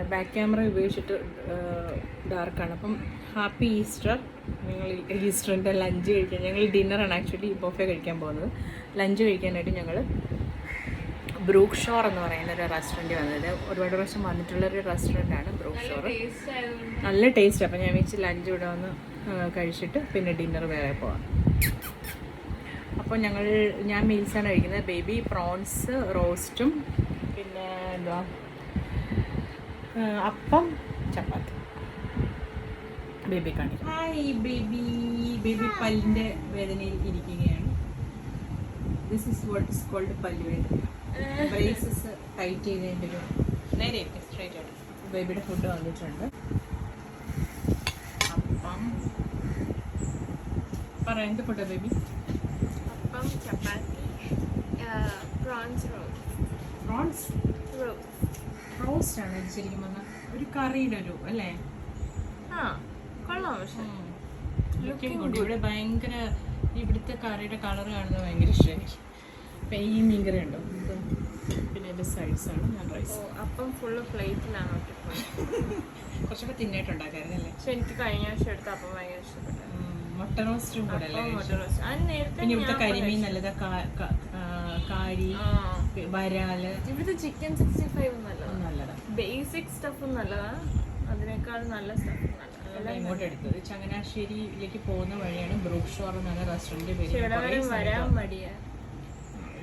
എൻ്റെ back camera ഉപയോഗിച്ചിട്ട് ഡാർക്കാണ്. അപ്പം ഹാപ്പി ഈസ്റ്റർ. ഞങ്ങൾ ഈസ്റ്ററിൻ്റെ ലഞ്ച് കഴിക്കാൻ, ഞങ്ങൾ ഡിന്നറാണ് ആക്ച്വലി ബൊഫെ കഴിക്കാൻ പോകുന്നത്. ലഞ്ച് കഴിക്കാനായിട്ട് ഞങ്ങൾ ബ്രൂക്ക് ഷോർ എന്ന് പറയുന്ന ഒരു റെസ്റ്റോറൻറ്റ് വന്നത്. ഒരുപാട് പ്രാവശ്യം വന്നിട്ടുള്ളൊരു റെസ്റ്റോറൻറ്റാണ് ബ്രൂക്ക് ഷോർ. നല്ല ടേസ്റ്റ്. അപ്പം ഞാൻ വെച്ച് ലഞ്ച് ഇവിടെ വന്ന് കഴിച്ചിട്ട് പിന്നെ ഡിന്നർ വേറെ പോവാം. അപ്പോൾ ഞാൻ മീൽസാണ് കഴിക്കുന്നത്. ബേബി പ്രോൺസ് റോസ്റ്റും പിന്നെ എന്താ അപ്പം ചപ്പാത്തി. ബേബി കാണിക്കും. ഹായ് ബേബി പല്ലിൻ്റെ വേദനയിൽ ഇരിക്കുകയാണ്. This is what is cold പല്ല് വേദന. ബ്രേസസ് ടൈറ്റ് ചെയ്തതിൻ്റെ ഒരു നേരെ സ്ട്രൈറ്റ് ആണ്. ബേബിയുടെ ഫുഡ് വന്നിട്ടുണ്ട്. അപ്പം പറയാം, എന്ത് ഫുഡാണ് ബേബി? അപ്പം ചപ്പാത്തി, പ്രോൺസ് റോസ്റ്റ് ആണ് ശരിക്കും പറഞ്ഞാൽ. ഒരു കറിയുടെ ഒരു അല്ലേ? കൊള്ളാം. പക്ഷേ ലുക്കിംഗ് ഗുഡ്. ഇവിടെ ഭയങ്കര ഇവിടുത്തെ കറിയുടെ കളർ കാണുന്നത് ഭയങ്കര ഇഷ്ടമായി. അപ്പം ഈ മീൻകറി ഉണ്ടോ? പിന്നെ എൻ്റെ സൈഡ്സാണ്. ഞാൻ റൈസ്. അപ്പം ഫുള്ള് പ്ലേറ്റിലാണ് കുറച്ചൊക്കെ തിന്നായിട്ടുണ്ടാക്കായിരുന്നു അല്ലേ? പക്ഷെ എനിക്ക് കഴിഞ്ഞ വർഷം എടുത്ത അപ്പം ഭയങ്കര ഇഷ്ടപ്പെട്ടു. മുട്ട റോസ്റ്റും കൂടെ അല്ലേ? നേരത്തെ ഇവിടുത്തെ കരിമീൻ നല്ലതാ. കാരി, വരാല്. ഇവിടുത്തെ ചിക്കൻ 65 നല്ലതാണ്. ബേസിക് സ്റ്റഫും നല്ലതാണ്. അതിനേക്കാൾ നല്ല സ്റ്റഫ് ഇങ്ങോട്ട് എടുത്തത് ചങ്ങനാശ്ശേരിയിലേക്ക് പോകുന്ന വഴിയാണ് ബ്രൂക്ക് ഷോർ എന്ന് പറഞ്ഞ റെസ്റ്റോറൻറ്റ് പേര്. വരാൻ മടിയാ.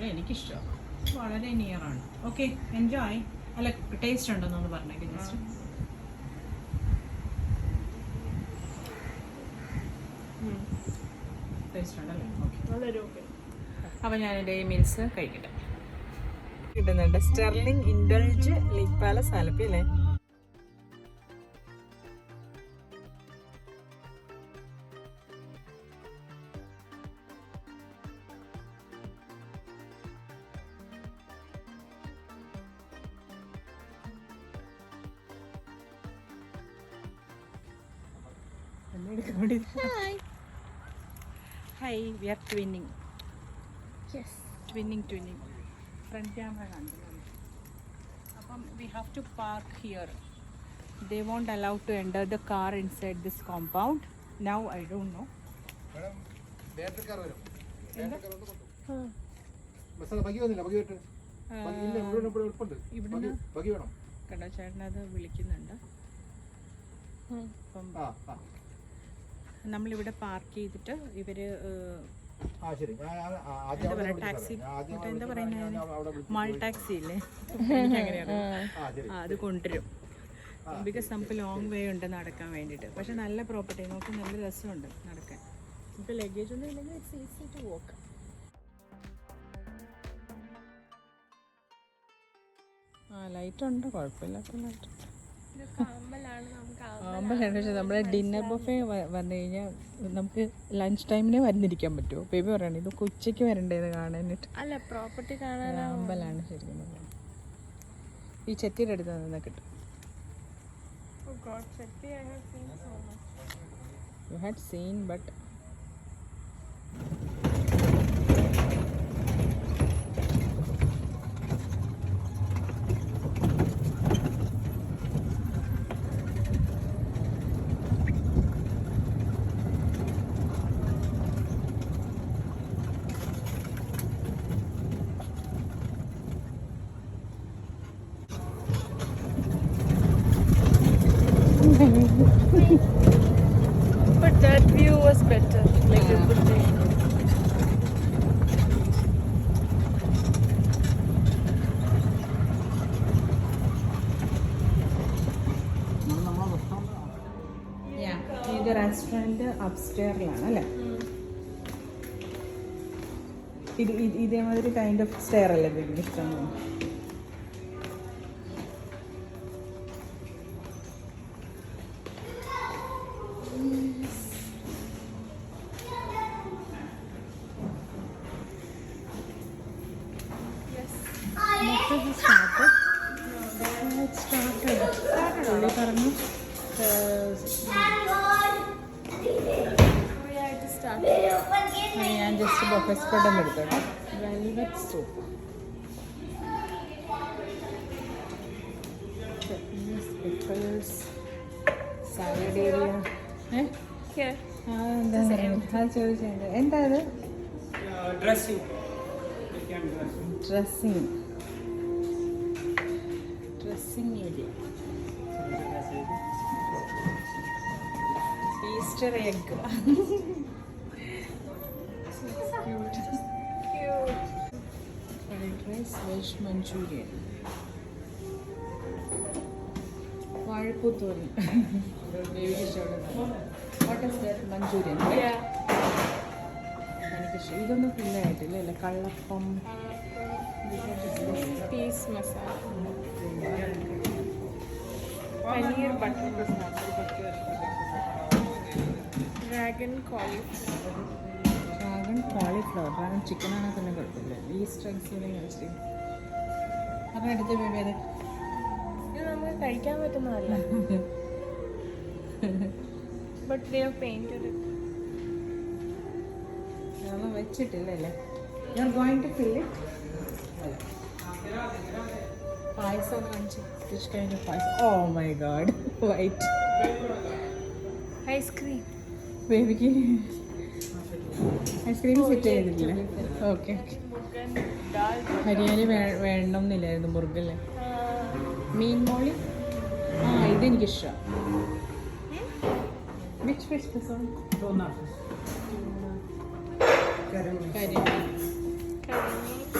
എനിക്കിഷ്ടം. വളരെ നിയറാണ്. Okay, enjoy. അല്ല, ടേസ്റ്റ് ഉണ്ടോന്നൊന്ന് പറഞ്ഞേക്ക് ജസ്റ്റ്. ടേസ്റ്റ് ഉണ്ടല്ലേ? ഓക്കെ. അപ്പോൾ ഞാൻ എൻ്റെ മീൽസ് കഴിക്കട്ടെ. കിട്ടുന്നുണ്ട് Sterling Indulge Lake Palace Alleppey അല്ലേ? Hi, we are twinning. Yes. Twinning. Front camera കണ്ടു. അപ്പം we have to park here. They won't allow to enter the car inside this compound. Now I don't know. Madam, battery car വരും. Battery car കൊണ്ട്. Bus ബഗി വന്നില്ല, ബഗി വിട്ട്. ബഗി ഇല്ല, ഇവിടെ ഉൾപ്പുണ്ട്. ബഗി വേണം. കണ്ടോ ചേട്ടൻ അത് വിളിക്കുന്നുണ്ട്. അപ്പം നമ്മളിവിടെ പാർക്ക് ചെയ്തിട്ട് ഇവര് ടാക്സി എന്താ പറയുന്നത്, മാൾ ടാക്സി ഇല്ലേ, അത് കൊണ്ടുവരും. ബിക്കോസ് നമുക്ക് ലോങ് വേ ഉണ്ട് നടക്കാൻ വേണ്ടിയിട്ട്. പക്ഷെ നല്ല പ്രോപ്പർട്ടി, നമുക്ക് നല്ല രസമുണ്ട് നടക്കാൻ. നമുക്ക് ലഗേജ് ഒന്നും ഇല്ലെങ്കിൽ it's easy to walk. Light ഉണ്ട്, കുഴപ്പമില്ലാത്ത ലൈറ്റ് ഉണ്ട്. ആമ്പലാണ്. പക്ഷെ നമ്മുടെ ഡിന്നർ ബൊഫേ വന്നു കഴിഞ്ഞാൽ നമുക്ക് ലഞ്ച് ടൈമിന് വരുന്നിരിക്കാൻ പറ്റുമോ? ബേബി പറയണേ ഇത് ഉച്ചയ്ക്ക് വരണ്ടേന്ന് കാണാനായിട്ട്. അല്ല, പ്രോപ്പർട്ടി കാണാൻ അമ്പലാണ് ശരിക്കും. ഈ ചെത്തിയുടെ അടുത്ത് നിന്ന് കിട്ടും. You had seen, but but that view was better, like a good day. ഇത് റെസ്റ്റോറൻറ്റ് അപ്സ്റ്റെയറിലാണ് അല്ലേ? ഇതേമാതിരി കൈൻഡ് ഓഫ് സ്റ്റെയർ അല്ലേ ബേബിക്ക് ഇഷ്ടം? പറഞ്ഞു ഞാൻ ജസ്റ്റ് ബൊഫെ സ്പ്രെഡ് ഒന്ന് എടുത്തോട്ടെ. Velvet soup, pickles, salad area. Here. എന്താ ചോദിച്ചത് എന്താ അത്? Dressing. Dressing area. Easter egg. Fried rice, veg Manchurian, വാഴപ്പൂത്തോരൻ. What is that? മഞ്ചൂരിയൻ. എനിക്കിഷ്ടം. ഇതൊന്നും ഫില്ലായിട്ടില്ല അല്ലേ? കള്ളപ്പം, Peas masala. Paneer butter masala. Dragon cauliflower. Dragon cauliflower. Dragon chicken ആണെങ്കിൽ തന്നെ കുഴപ്പമില്ല. ഈ സ്ട്രഗ്സിനെ കഴിച്ചിട്ട് അപ്പം എടുത്ത് ബേബി അത് ഇത് നമുക്ക് കഴിക്കാൻ പറ്റുന്നതല്ല. But they have painted it. നമ്മൾ വെച്ചിട്ടില്ല അല്ലേ? You are going to fill it. Payasam കാണിച്ചു. Which kind of payasam? Oh my God, white. Ice cream. ബേബിക്ക് ഐസ്ക്രീം സെറ്റ് ചെയ്തിട്ടില്ല. Okay okay. Murgan dal. ഹരിയാനി വേണം എന്നില്ലായിരുന്നു മുറുകല്ലേ? മീൻ മോളി. ഇതെനിക്കിഷ്ടം. Which fish this one? Curry. Curry meat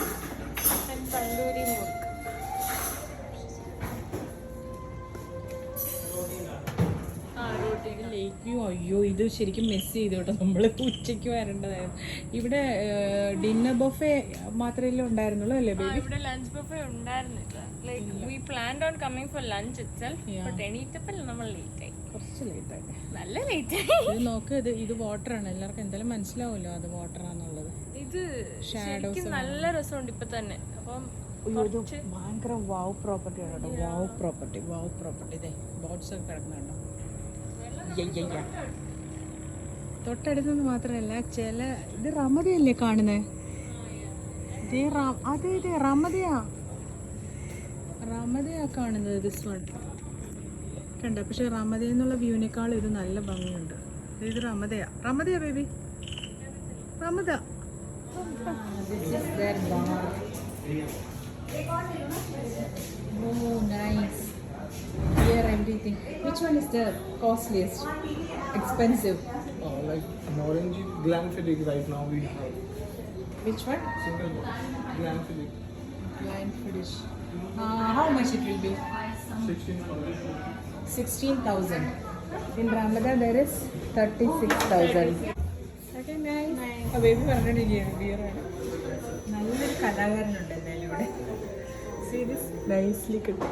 and tandoori murg. Roti. ലേക്കോ. അയ്യോ, ഇത് ശരിക്കും മിസ് ചെയ്തു കേട്ടോ. നമ്മൾ ഉച്ചയ്ക്ക് വരേണ്ടതായിരുന്നു. ഇവിടെ ഡിന്നർ ബൊഫേ മാത്രമേ ഉണ്ടായിരുന്നുള്ളൂ അല്ലേ ബേബി? ഇവിടെ ലഞ്ച് ബുഫേ ഉണ്ടായിരുന്നില്ല. Like we planned on coming for lunch itself. But എണീറ്റപ്പോൾ നമ്മൾ ലേറ്റ് ആയി. കുറച്ച് ലേറ്റായി. നല്ല ലേറ്റ് ആയി. ഇത് നോക്ക്, ഇത് വാട്ടറാണ്. എല്ലാവർക്കും എന്തായാലും മനസ്സിലാവുമല്ലോ അത് വാട്ടറാന്നുള്ളത്. ഇത് ശരിക്കും നല്ല രസമുണ്ട് ഇപ്പൊ തന്നെ. അപ്പം ഭയങ്കര വാവ് പ്രോപ്പർട്ടി ആണ് കേട്ടോ. വാവ് പ്രോപ്പർട്ടി. ഇതേ ബോട്ട്സ് ഒക്കെ കിടക്കുന്നുണ്ടോ? തൊട്ടടുത്തെന്ന് മാത്രമല്ല, ചില ഇത് റമദയല്ലേ കാണുന്നത്? ഇതേ റമദയാ കാണുന്നത്. ദിസ് വൺ കണ്ട. പക്ഷെ റമദ എന്നുള്ള വ്യൂവിനേക്കാൾ ഇത് നല്ല ഭംഗിയുണ്ട്. ഇത് റമദയാ baby, Ramada. Oh, nice. Here everything. Which one is the costliest? Expensive. Like an orange Glenfiddich right now we have. Which one? Single box. Glenfiddich. Glenfiddich. How much it will be? 16,000. In Ramadan there is 36,000. Okay, nice. Baby പറഞ്ഞിരിക്കുകയാണ് ബിയറാണ്. നല്ലൊരു കലാകാരനുണ്ട് എന്തായാലും ഇവിടെ. See this nicely cut.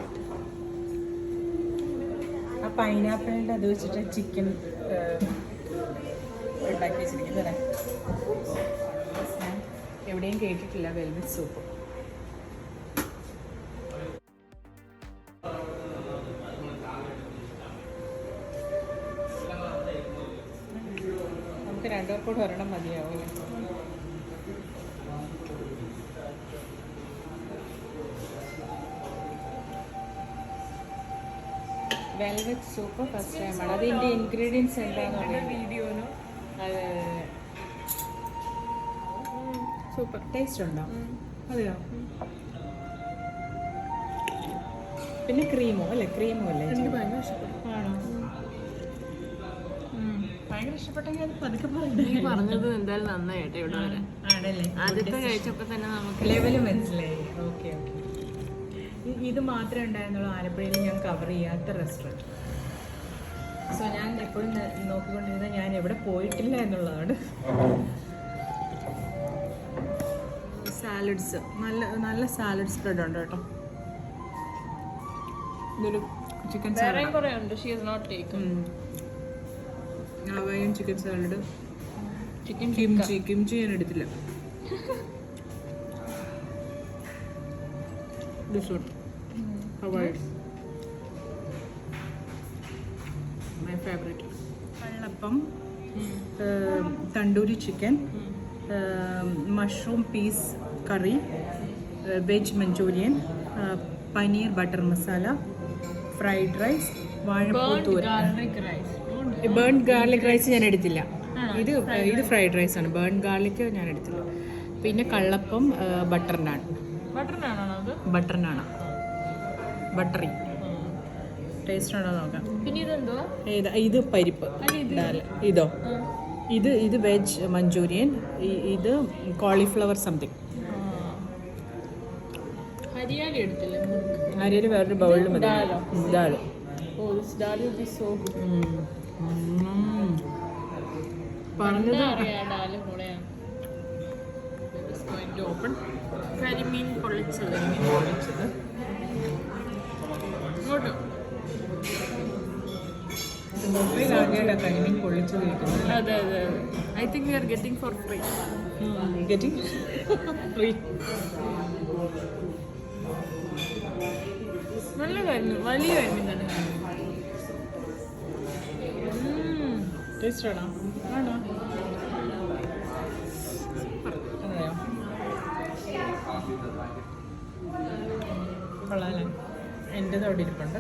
ആ പൈനാപ്പിളിൻ്റെ അത് വെച്ചിട്ട് chicken ഉണ്ടാക്കി വെച്ചിരിക്കുന്നത് എവിടെയും കേട്ടിട്ടില്ല. Velvet soup. നമുക്ക് രണ്ടുപേർക്കൂടെ ഒരെണ്ണം മതിയാവും. വെൽവെറ്റ് സൂപ്പ് ഫസ്റ്റ് ടൈമാണ്. അതിൻ്റെ ഇൻഗ്രീഡിയൻസ് എന്താണെന്ന് വീഡിയോനോ അത് സൂപ്പർ ടേസ്റ്റ് ഉണ്ടോ? അതെയോ? പിന്നെ ക്രീമോ അല്ലേ? എനിക്ക് ഭയങ്കര ഇഷ്ടപ്പെട്ടു. ആണോ? ഭയങ്കര ഇഷ്ടപ്പെട്ടെങ്കിൽ അത് പതുക്കെ നീ പറഞ്ഞത് എന്തായാലും നന്നായിട്ട് ഇവിടെ വരാൻ. ആണല്ലേ? ആദ്യത്തെ കഴിച്ചപ്പോൾ തന്നെ നമുക്ക് ലെവല് മനസ്സിലായി. ഓക്കെ. ഇത് മാത്രമേ ഉണ്ടായിരുന്നുള്ളൂ ആലപ്പുഴയിൽ ഞാൻ കവർ ചെയ്യാത്ത റെസ്റ്റോറൻറ്റ്. സോ ഞാൻ എപ്പോഴും നോക്കിക്കൊണ്ടിരുന്നത് ഞാൻ എവിടെ പോയിട്ടില്ല എന്നുള്ളതാണ്. സാലഡ്സ് നല്ല സാലഡ് സ്പ്രെഡ് ഉണ്ട് കേട്ടോ. ഇതൊരു ചിക്കൻ സാലഡ്. കുറേ ഉണ്ട്. She is not taken. Hawaiian chicken salad, chicken kimchi ഞാൻ എടുത്തില്ല. This one, Hawaii, my favorite. Kallappam, tandoori chicken, mushroom peas curry, veg Manchurian, paneer butter masala, fried rice, വാഴപ്പൂത്തൂര. Garlic rice. Burn garlic rice ഞാൻ എടുത്തില്ല. ഇത് fried rice ആണ്. Burn garlic ഞാൻ എടുത്തില്ല. പിന്നെ കള്ളപ്പം, ബട്ടർ നാൻ. ബട്ടർ നാണോ അത്? ബട്ടർ നാണ്, ബട്ടറി. ടേസ്റ്റ് ഉണ്ടോ നോക്കാം. പിന്നെ ഇതെന്തോ? ഇത് പരിപ്പ് ദാൽ. ഇതോ? ഇത് വെജ് മഞ്ചൂരിയൻ. ഇത് കോളിഫ്ലവർ സംതിങ്. ഹരിയാലി എടുത്തില്ല. അരിയിൽ വേറൊരു ബൗളിൽ മതി. ദാൽ. Oh this dal will be so good. പറഞ്ഞത് അറിയാം ദാൽ കൂടെയാണ്. ഓപ്പൺ കരിമീൻ പൊള്ളിച്ചത്. ഇങ്ങോട്ട് കരിമീൻ പൊള്ളിച്ചത് കഴിക്കുന്നത്. അതെ അതെ അതെ. I think we are getting four free. Getting free. നല്ല കരിമീൻ, വലിയ കരിമീൻ തന്നെ. ടേസ്റ്റ് ആണോ? ആണോ? അതെയോ? കൊള്ളാല്ലേ? എൻ്റെത് അവിടെ ഇരിപ്പുണ്ട്.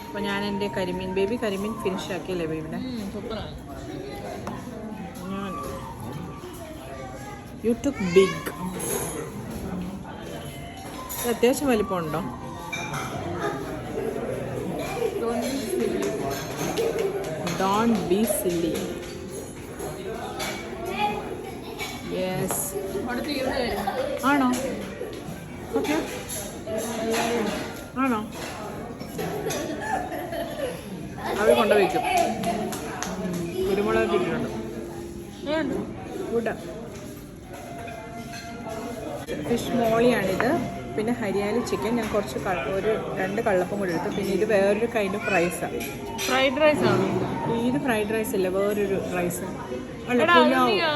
അപ്പോൾ ഞാൻ എൻ്റെ കരിമീൻ ഫിനിഷ് ആക്കിയല്ലേ ബേബിയുടെ? സൂപ്പറാണ്. You took big. അത്യാവശ്യം വലിപ്പമുണ്ടോ? Don't be silly. Yes. അടുത്ത് ഇവിടെ വരുന്നു. ആണോ? ഓക്കെ. ആണോ? അവർ കൊണ്ടുവയ്ക്കും. കുരുമുളക് ഇട്ടിട്ടുണ്ട്. ഗുഡ്. ഫിഷ് മോളിയാണിത്. പിന്നെ ഹരിയാലി ചിക്കൻ. ഞാൻ കുറച്ച് 2 കള്ളപ്പം കൂടി എടുത്തു. പിന്നെ ഇത് വേറൊരു കൈൻഡ് ഓഫ് റൈസാണ്. ഫ്രൈഡ് റൈസ് ആണോ? ഇത് ഫ്രൈഡ് റൈസ് അല്ല, വേറൊരു റൈസ്.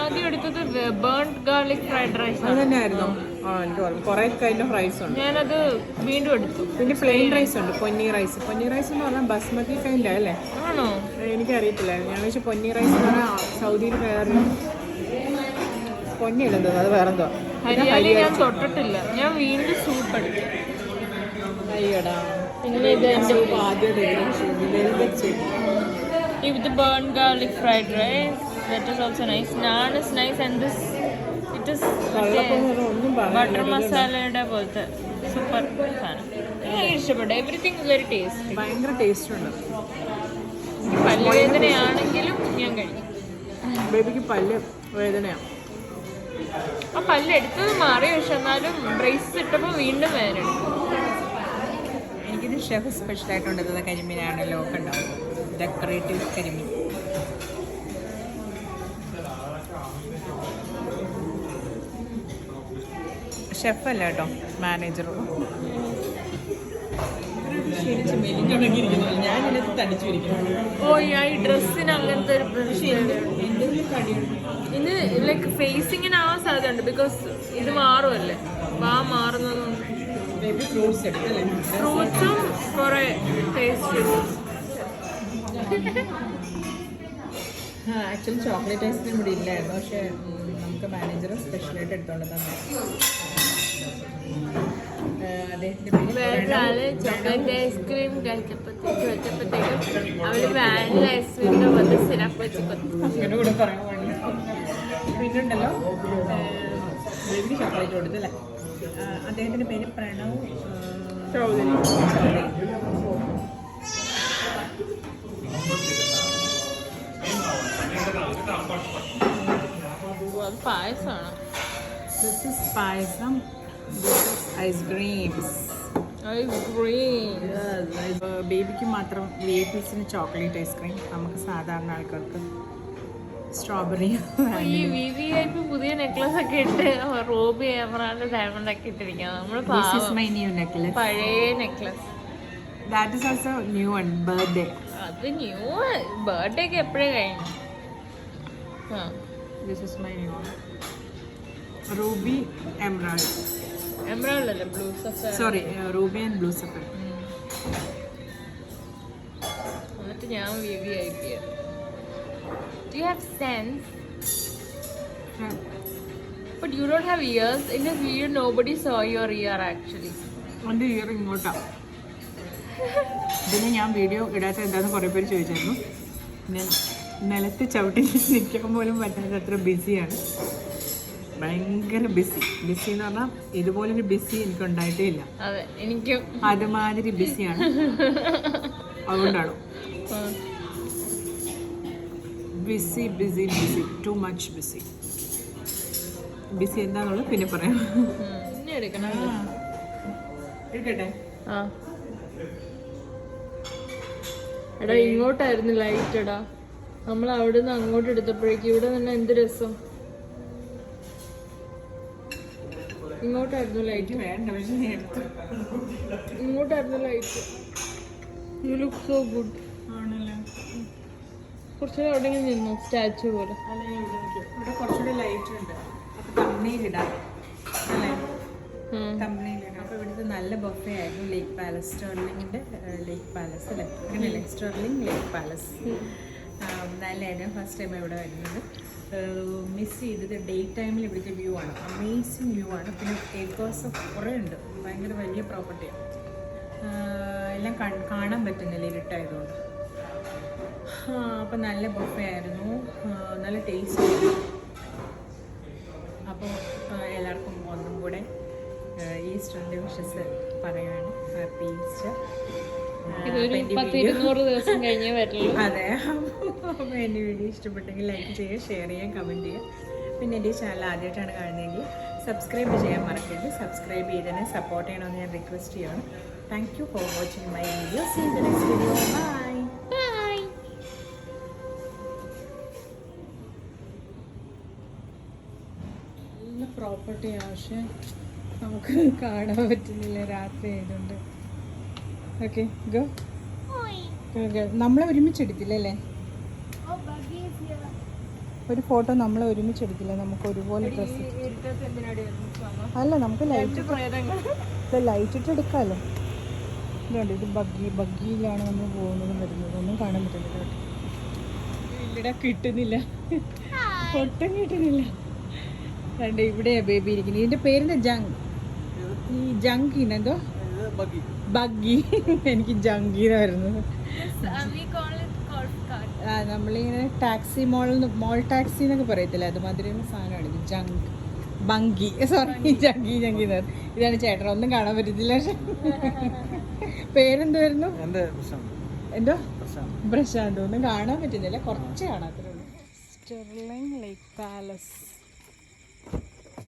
ആദ്യം എടുത്തത് ബേൺ ഗാർലിക് ഫ്രൈഡ് റൈസ് അത് തന്നെയായിരുന്നു. എനിക്ക് ഓർമ്മ. കുറേ കൈൻഡ് ഓഫ് റൈസ് ഉണ്ട്. ഞാനത് വീണ്ടും എടുത്തു. പിന്നെ പ്ലെയിൻ റൈസ് ഉണ്ട്, പൊന്നി റൈസ്. പൊന്നി റൈസ് എന്ന് പറഞ്ഞാൽ ബസ്മതി കൈൻഡ് അല്ലേ? ആണോ? എനിക്കറിയത്തില്ല. ഞാൻ വെച്ചാൽ പൊന്നി റൈസ് എന്ന് പറഞ്ഞാൽ സൗദിയിൽ വേറെ പൊന്നി അല്ലെന്തോ, അത് വേറെന്തോ. ഹരിയാലി ഞാൻ തൊട്ടിട്ടില്ല. ഞാൻ വീണ്ടും സൂപ്പ് എടുത്തു. അയ്യടാ. പിന്നെ ഇത് ഇത് burn garlic fried rice. That is also nice. Naan is nice and this it is butter മസാലയുടെ പോലത്തെ സൂപ്പർ സാധനം. എനിക്ക് ഇഷ്ടപ്പെട്ടു. Everything very taste. ഭയങ്കര ടേസ്റ്റ് ഉണ്ട്. പല്ലുവേദനയാണെങ്കിലും ഞാൻ കഴിക്കും. ബേബിക്ക് പല്ല് വേദനയാണ്. ആ പല്ല് എടുത്തത് മാറി. പക്ഷെ എന്നാലും ബ്രേസ് ഇട്ടപ്പോൾ വീണ്ടും വേദന. എനിക്കിത് ഷെഫ് സ്പെഷ്യലായിട്ട് ഉണ്ടാകുന്ന കരിമീനാണല്ലോ. ഒക്കെ ഉണ്ടാവും. ഡെക്കറേറ്റീവ് കരിമീൻ. ഷെഫല്ല കേട്ടോ, മാനേജറും. ഞാൻ ഇതിനകത്ത് തടിച്ചിരിക്കുന്നു. ഓ ഈ ഡ്രസ്സിന് അങ്ങനത്തെ ഒരു ഇന്ന് ലൈക്ക് ഫേസിങ്ങിനാവാൻ സാധ്യതയുണ്ട്. ബിക്കോസ് ഇത് മാറുമല്ലേ, മാറുന്നതുകൊണ്ട്. ഫ്രൂട്ട്സും കുറെ ടേസ്റ്റ്. ആക്ച്വലി ചോക്ലേറ്റ് ഐസ്ക്രീം ഇവിടെ ഇല്ലായിരുന്നു. പക്ഷേ നമുക്ക് മാനേജർ സ്പെഷ്യലായിട്ട് എടുത്തോണ്ട് തന്നെ. വേറൊരാള് ചോക്ലേറ്റ് ഐസ്ക്രീം വെച്ചപ്പോഴത്തേക്കും അവര് വാനില ഐസ്ക്രീമിന്റെ പോലെ സിറപ്പ് വെച്ച് അങ്ങനെ കൂടെ പറയാൻ പാടില്ല. പിന്നെ ഉണ്ടല്ലോ ബേബിക്ക് ചോക്ലേറ്റ് കൊടുത്തല്ലേ. അദ്ദേഹത്തിൻ്റെ പേര് പ്രണവ് ചൗധരി. അത് പായസമാണ്. This is payasam. This is ice creams. ബേബിക്ക് മാത്രം VIPസിന് ചോക്ലേറ്റ് ഐസ്ക്രീം. നമുക്ക് സാധാരണ ആൾക്കാർക്ക് സ്ട്രോബെറി. ഈ VIP പുതിയ നെക്ലസ് ഒക്കെ ഇട്ട് റോബി എമറാൾഡ് ഡയമണ്ട് ഒക്കെ ഇട്ടിരിക്കാം. നമ്മള് പഴയ necklace. That is also new one, birthday. അത് ന്യൂ ബർത്ത്ഡേ ഒക്കെ എപ്പോഴേ കഴിഞ്ഞു. This is my new one. Ruby Emerald. Emerald അല്ലേ, blue sapphire. Sorry, Ruby and Blue Sapphire. എന്നിട്ട് ഞാൻ VIP. Do you have sense? Yeah. But you don't have ears. In this video, nobody saw your ear actually. എൻ്റെ year ഇങ്ങോട്ടാ. ഇതിന് ഞാൻ video ഇടാത്ത എന്താണെന്ന് കുറേ പേര് ചോദിച്ചായിരുന്നു. ഞാൻ നിലത്ത് ചവിട്ടി നിൽക്കാൻ പോലും പറ്റാത്ത അത്ര ബിസിയാണ്, ഭയങ്കര ബിസി എന്ന് പറഞ്ഞാൽ ഇതുപോലൊരു ബിസി എനിക്ക് ഉണ്ടായിട്ടേ ഇല്ല. അതെ, എനിക്കും അതുമാതിരി ബിസിയാണ്. അതുകൊണ്ടാണ് busy busy busy, too much busy. Busy എന്താണെന്നുള്ളത് പിന്നെ പറയാം. പിന്നെ എടുക്കണം. എടുക്കട്ടെ. ആ എടാ, ഇങ്ങോട്ടായിരുന്നു ലൈറ്റ്. എടാ, നമ്മൾ അവിടെ നിന്ന് അങ്ങോട്ട് എടുത്തപ്പോഴേക്കും ഇവിടെ തന്നെ എന്ത് രസം. ഇങ്ങോട്ടായിരുന്നു ലൈറ്റ്. വേണ്ട, പക്ഷെ നീ എടുത്തു. ഇങ്ങോട്ടായിരുന്നു light. You look so good. ആണല്ലോ. കുറച്ച് അവിടെ നിന്നു, സ്റ്റാച്ചു പോലെ. ഇവിടെ കുറച്ചുകൂടി ലൈറ്റ് ഉണ്ട്. അപ്പൊ തമ്മിലിടാം അല്ലേ? തമ്മിലിടാം. അപ്പൊ ഇവിടുത്തെ നല്ല ബൊഫേ ആയിരുന്നു. ലേക്ക് പാലസ്, സ്റ്റെർലിങ്ങിന്റെ ലേക്ക് പാലസ് അല്ലേ? അങ്ങനെയല്ലേ? Sterling Lake Palace. നല്ലതായിരുന്നു. ഫസ്റ്റ് ടൈം ഇവിടെ വരുന്നത്. മിസ് ചെയ്തത് ഡേ ടൈമിൽ ഇവിടുത്തെ വ്യൂ ആണ്. അമേസിങ് വ്യൂ ആണ്. പിന്നെ ഏക്കേഴ്സ് കുറേ ഉണ്ട്. ഭയങ്കര വലിയ പ്രോപ്പർട്ടിയാണ്. എല്ലാം കാണാൻ പറ്റുന്നില്ല ഇരുട്ടായതുകൊണ്ട്. അപ്പോൾ നല്ല ബൊഫേ ആയിരുന്നു, നല്ല ടേസ്റ്റ് ആയിരുന്നു. അപ്പോൾ എല്ലാവർക്കും ഒന്നും കൂടെ ഈസ്റ്ററിൻ്റെ വിഷസ് പറയുകയാണ്. Happy Easter. 100-200 ദിവസം കഴിഞ്ഞേ വരല്ലോ. അതെ. അപ്പോൾ എൻ്റെ വീഡിയോ ഇഷ്ടപ്പെട്ടെങ്കിൽ ലൈക്ക് ചെയ്യുക, ഷെയർ ചെയ്യുക, കമൻറ്റ് ചെയ്യുക. പിന്നെ എൻ്റെ ചാനൽ ആദ്യമായിട്ടാണ് കാണുന്നതെങ്കിൽ സബ്സ്ക്രൈബ് ചെയ്യാൻ മറക്കരുത്. സബ്സ്ക്രൈബ് ചെയ്തതിനെ സപ്പോർട്ട് ചെയ്യണമെന്ന് ഞാൻ റിക്വസ്റ്റ് ചെയ്യണം. Thank you for watching my video. See you in the next video. Bye. നല്ല പ്രോപ്പർട്ടിയാണ്, പക്ഷെ നമുക്ക് കാണാൻ പറ്റുന്നില്ല, രാത്രി ആയതുകൊണ്ട്. Okay, go. നമ്മളെ ഒരുമിച്ചെടുത്തില്ലല്ലേ? ഒരു ഫോട്ടോ നമ്മളെ ഒരുമിച്ചെടുത്തില്ല. നമുക്ക് ഒരുപോലെ ഡ്രസ്സ് അല്ല, നമുക്ക് ലൈറ്റ് ഇട്ട് എടുക്കാമല്ലോ. ഇതുണ്ട്, ഇത് ബഗ്ഗിയിലാണ് നമ്മൾ പോകുന്നതും വരുന്നതും. ഒന്നും കാണാൻ പറ്റുന്നില്ല. ഇവിടെ കിട്ടുന്നില്ല, ഒട്ടും കിട്ടുന്നില്ല. രണ്ട് ഇവിടെയാ ബേബി ഇരിക്കുന്നത്. ഇതിന്റെ പേരെന്താ? ഈ ജങ്കിനെന്തോ ബഗ്ഗി. എനിക്ക് ജങ്കീന്ന് വരുന്നത്. നമ്മളിങ്ങനെ ടാക്സി മോൾ ടാക്സി എന്നൊക്കെ പറയത്തില്ല, അതുമാതിരിയുള്ള സാധനമാണ് ഇത്. ബങ്കി, സോറി, ജങ്കി എന്ന് പറയും. ഇതാണ് ചേട്ടൻ. ഒന്നും കാണാൻ പറ്റത്തില്ല. പക്ഷെ പേരെന്തായിരുന്നു? എന്തോ പ്രശാന്ത്. ഒന്നും കാണാൻ പറ്റുന്നില്ല, കുറച്ച് കാണാത്തേ ഉള്ളൂ. Sterling Lake palace.